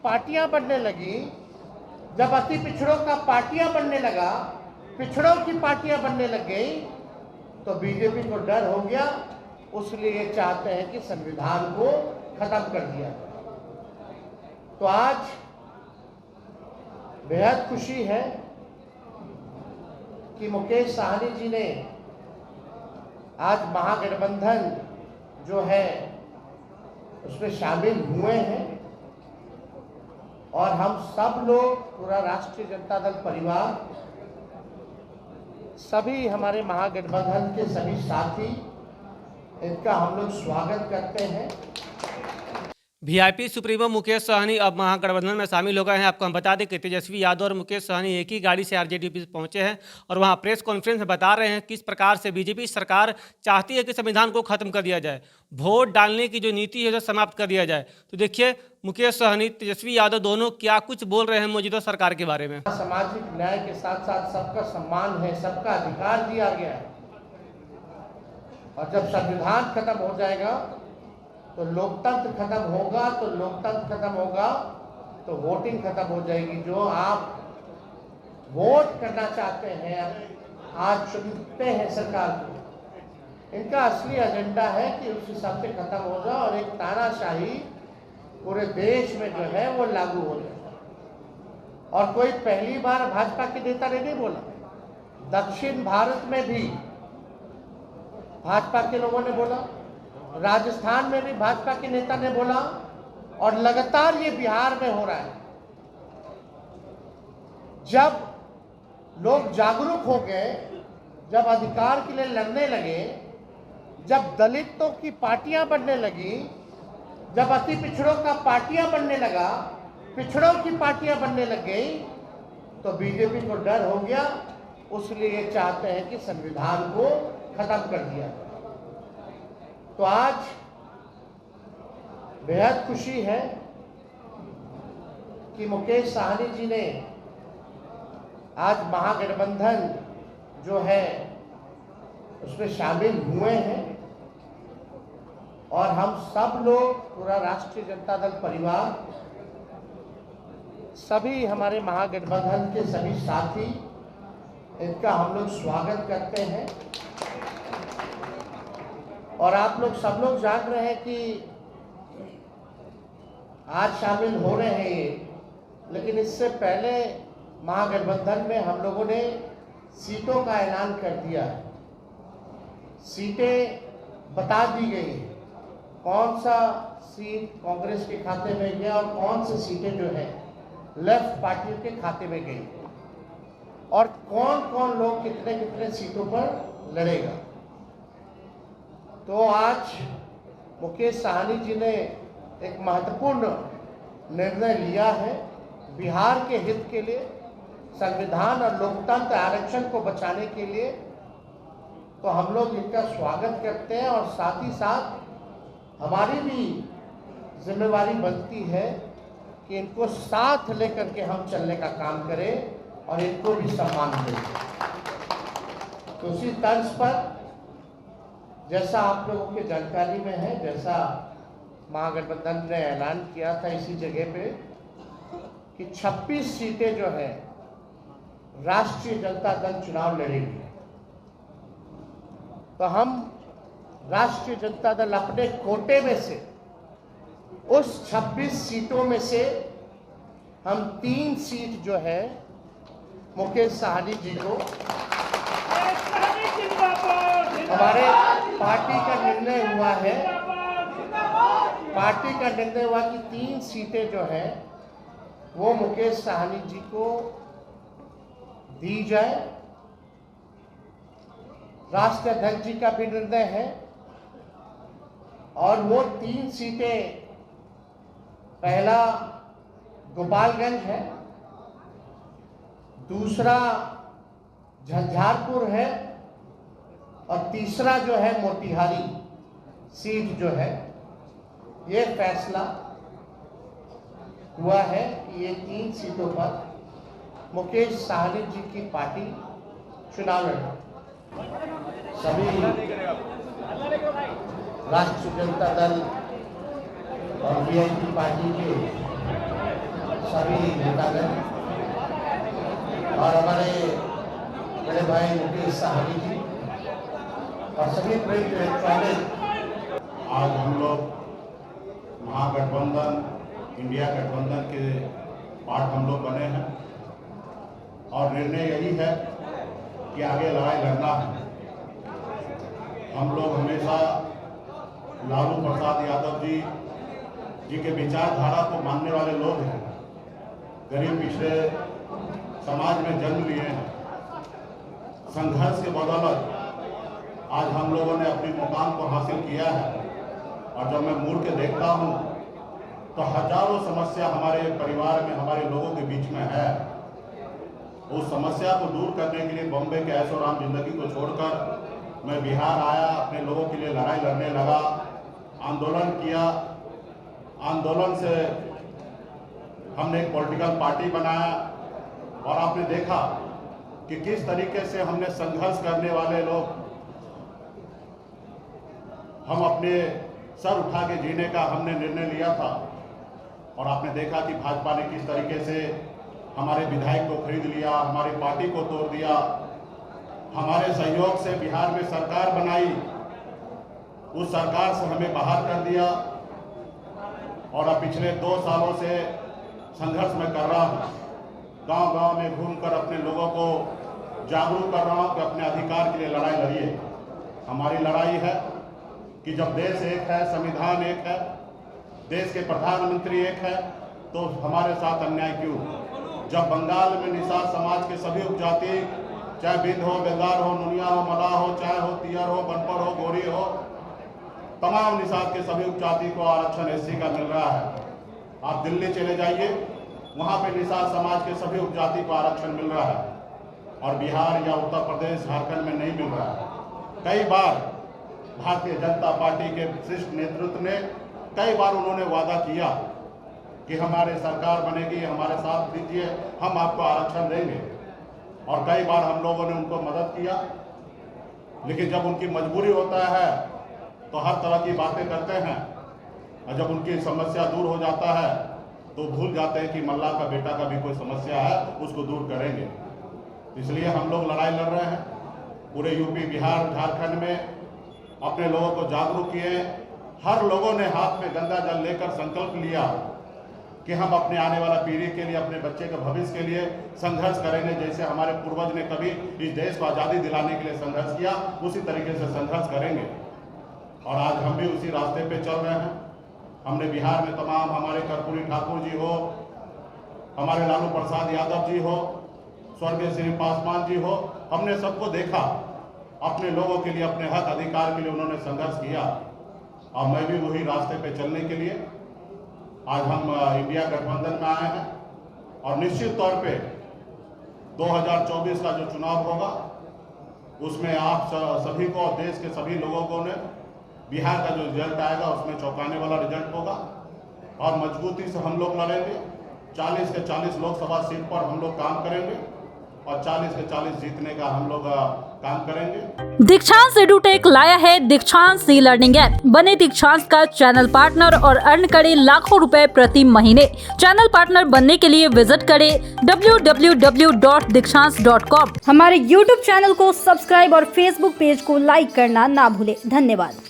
पार्टियां बनने लगी, जब अति पिछड़ों का पार्टियां बनने लगा, पिछड़ों की पार्टियां बनने लग गई, तो बीजेपी को डर हो गया, उसलिए चाहते हैं कि संविधान को खत्म कर दिया जाए। तो आज बेहद खुशी है कि मुकेश साहनी जी ने आज महागठबंधन जो है उसमें शामिल हुए हैं और हम सब लोग, पूरा राष्ट्रीय जनता दल परिवार, सभी हमारे महागठबंधन के सभी साथी, इनका हम लोग स्वागत करते हैं। वीआईपी सुप्रीमो मुकेश सहनी अब महागठबंधन में शामिल हो गए हैं। आपको हम बता दें कि तेजस्वी यादव और मुकेश सहनी एक ही गाड़ी से आरजेडी ऑफिस पहुंचे हैं और वहां प्रेस कॉन्फ्रेंस में बता रहे हैं किस प्रकार से बीजेपी सरकार चाहती है कि संविधान को खत्म कर दिया जाए, वोट डालने की जो नीति है उसे समाप्त कर दिया जाए। तो देखिए मुकेश सहनी, तेजस्वी यादव दोनों क्या कुछ बोल रहे हैं मौजूदा सरकार के बारे में। सामाजिक न्याय के साथ साथ सबका सम्मान है, सबका अधिकार दिया गया है, और जब संविधान खत्म हो जाएगा तो लोकतंत्र खत्म होगा, तो लोकतंत्र खत्म होगा तो वोटिंग खत्म हो जाएगी। जो आप वोट करना चाहते हैं, आज चुनते हैं सरकार को, इनका असली एजेंडा है कि उस हिसाब से खत्म हो जाए और एक तानाशाही पूरे देश में जो है वो लागू हो जाए। और कोई पहली बार भाजपा के नेता ने नहीं बोला, दक्षिण भारत में भी भाजपा के लोगों ने बोला, राजस्थान में भी भाजपा के नेता ने बोला, और लगातार ये बिहार में हो रहा है। जब लोग जागरूक हो गए, जब अधिकार के लिए लड़ने लगे, जब दलितों की पार्टियां बनने लगी, जब अति पिछड़ों का पार्टियां बनने लगा, पिछड़ों की पार्टियां बनने लग गई, तो बीजेपी को डर हो गया, उसलिए चाहते हैं कि संविधान को खत्म कर दिया जाए। तो आज बेहद खुशी है कि मुकेश साहनी जी ने आज महागठबंधन जो है उसमें शामिल हुए हैं और हम सब लोग, पूरा राष्ट्रीय जनता दल परिवार, सभी हमारे महागठबंधन के सभी साथी, इनका हम लोग स्वागत करते हैं। और आप लोग सब लोग जान रहे हैं कि आज शामिल हो रहे हैं ये, लेकिन इससे पहले महागठबंधन में हम लोगों ने सीटों का ऐलान कर दिया है। सीटें बता दी गई हैं, कौन सा सीट कांग्रेस के खाते में गया और कौन सी सीटें जो है लेफ्ट पार्टियों के खाते में गई, और कौन कौन लोग कितने कितने सीटों पर लड़ेगा। तो आज मुकेश साहनी जी ने एक महत्वपूर्ण निर्णय लिया है बिहार के हित के लिए, संविधान और लोकतंत्र आरक्षण को बचाने के लिए। तो हम लोग इनका स्वागत करते हैं और साथ ही साथ हमारी भी जिम्मेवारी बनती है कि इनको साथ लेकर के हम चलने का काम करें और इनको भी सम्मान दें। तो उसी तर्ज पर, जैसा आप लोगों की जानकारी में है, जैसा महागठबंधन ने ऐलान किया था इसी जगह पे कि 26 सीटें जो है राष्ट्रीय जनता दल चुनाव लड़ेगी, तो हम राष्ट्रीय जनता दल अपने कोटे में से उस 26 सीटों में से हम 3 सीट जो है मुकेश साहनी जी को, हमारे पार्टी का निर्णय हुआ है, पार्टी का निर्णय हुआ कि 3 सीटें जो है वो मुकेश साहनी जी को दी जाए। राष्ट्रीय अध्यक्ष जी का भी निर्णय है, और वो 3 सीटें, पहला गोपालगंज है, दूसरा झंझारपुर है, और तीसरा जो है मोतिहारी सीट जो है। ये फैसला हुआ है कि ये 3 सीटों पर मुकेश साहनी जी की पार्टी चुनाव लड़े। सभी राष्ट्रीय जनता दल और वीआईपी पार्टी के सभी नेतागण और हमारे बड़े भाई मुकेश साहनी जी और सभी प्रिंट इलेक्ट्रॉनिक। आज हम लोग महागठबंधन इंडिया गठबंधन के पार्ट हम लोग बने हैं और निर्णय यही है कि आगे लड़ाई लड़ना है। हम लोग हमेशा लालू प्रसाद यादव जी के विचारधारा को मानने वाले लोग हैं। गरीब पिछड़े समाज में जन्म लिए हैं। संघर्ष के बदौलत आज हम लोगों ने अपनी मुकाम को हासिल किया है। और जब मैं मुड़ के देखता हूँ तो हजारों समस्या हमारे परिवार में, हमारे लोगों के बीच में है। उस समस्या को दूर करने के लिए बॉम्बे के ऐशो आराम जिंदगी को छोड़कर मैं बिहार आया, अपने लोगों के लिए लड़ाई लड़ने लगा, आंदोलन किया। आंदोलन से हमने एक पॉलिटिकल पार्टी बनाया और आपने देखा कि किस तरीके से हमने संघर्ष करने वाले लोग हम अपने सर उठा के जीने का हमने निर्णय लिया था। और आपने देखा कि भाजपा ने किस तरीके से हमारे विधायक को खरीद लिया, हमारी पार्टी को तोड़ दिया, हमारे सहयोग से बिहार में सरकार बनाई, उस सरकार से हमें बाहर कर दिया। और अब पिछले 2 सालों से संघर्ष में कर रहा हूँ। गांव-गांव में घूमकर अपने लोगों को जागरूक कर रहा हूँ कि अपने अधिकार के लिए लड़ाई लड़िए। हमारी लड़ाई है कि जब देश एक है, संविधान एक है, देश के प्रधानमंत्री एक है, तो हमारे साथ अन्याय क्यों? जब बंगाल में निषाद समाज के सभी उपजाति, चाहे बिंद हो, बेगार हो, नुनिया हो, मलाह हो, चाहे हो तियर हो, बनपर हो, गोरी हो, तमाम निषाद के सभी उपजाति को आरक्षण एससी का मिल रहा है। आप दिल्ली चले जाइए, वहाँ पे निषाद समाज के सभी उपजाति को आरक्षण मिल रहा है और बिहार या उत्तर प्रदेश, झारखंड में नहीं मिल रहा है। कई बार भारतीय जनता पार्टी के वरिष्ठ नेतृत्व ने कई बार उन्होंने वादा किया कि हमारे सरकार बनेगी, हमारे साथ दीजिए, हम आपको आरक्षण देंगे। और कई बार हम लोगों ने उनको मदद किया, लेकिन जब उनकी मजबूरी होता है तो हर तरह की बातें करते हैं। और जब उनकी समस्या दूर हो जाता है तो भूल जाते हैं कि मल्ला का बेटा का भी कोई समस्या है, उसको दूर करेंगे। इसलिए हम लोग लड़ाई लड़ रहे हैं। पूरे यूपी, बिहार, झारखंड में अपने लोगों को जागरूक किए। हर लोगों ने हाथ में गंगा जल लेकर संकल्प लिया कि हम अपने आने वाला पीढ़ी के लिए, अपने बच्चे के भविष्य के लिए संघर्ष करेंगे। जैसे हमारे पूर्वज ने कभी इस देश को आज़ादी दिलाने के लिए संघर्ष किया, उसी तरीके से संघर्ष करेंगे। और आज हम भी उसी रास्ते पे चल रहे हैं। हमने बिहार में तमाम, हमारे कर्पूरी ठाकुर जी हो, हमारे लालू प्रसाद यादव जी हो, स्वर्गीय श्री पासवान जी हो, हमने सबको देखा। अपने लोगों के लिए, अपने हक अधिकार के लिए उन्होंने संघर्ष किया। और मैं भी वही रास्ते पे चलने के लिए आज हम इंडिया गठबंधन में आए हैं। और निश्चित तौर पे 2024 का जो चुनाव होगा उसमें आप सभी को, देश के सभी लोगों को ने बिहार का जो रिजल्ट आएगा उसमें चौंकाने वाला रिजल्ट होगा। और मजबूती से हम लोग लड़ेंगे। 40 के 40 लोकसभा सीट पर हम लोग काम करेंगे और 40 के 40 जीतने का हम लोग काम करेंगे। दीक्षांत एडुटेक लाया है दीक्षांत सी लर्निंग ऐप। बने दीक्षांत का चैनल पार्टनर और अर्न करें लाखों रुपए प्रति महीने। चैनल पार्टनर बनने के लिए विजिट करें www.dikshans.com। हमारे YouTube चैनल को सब्सक्राइब और Facebook पेज को लाइक करना ना भूले। धन्यवाद।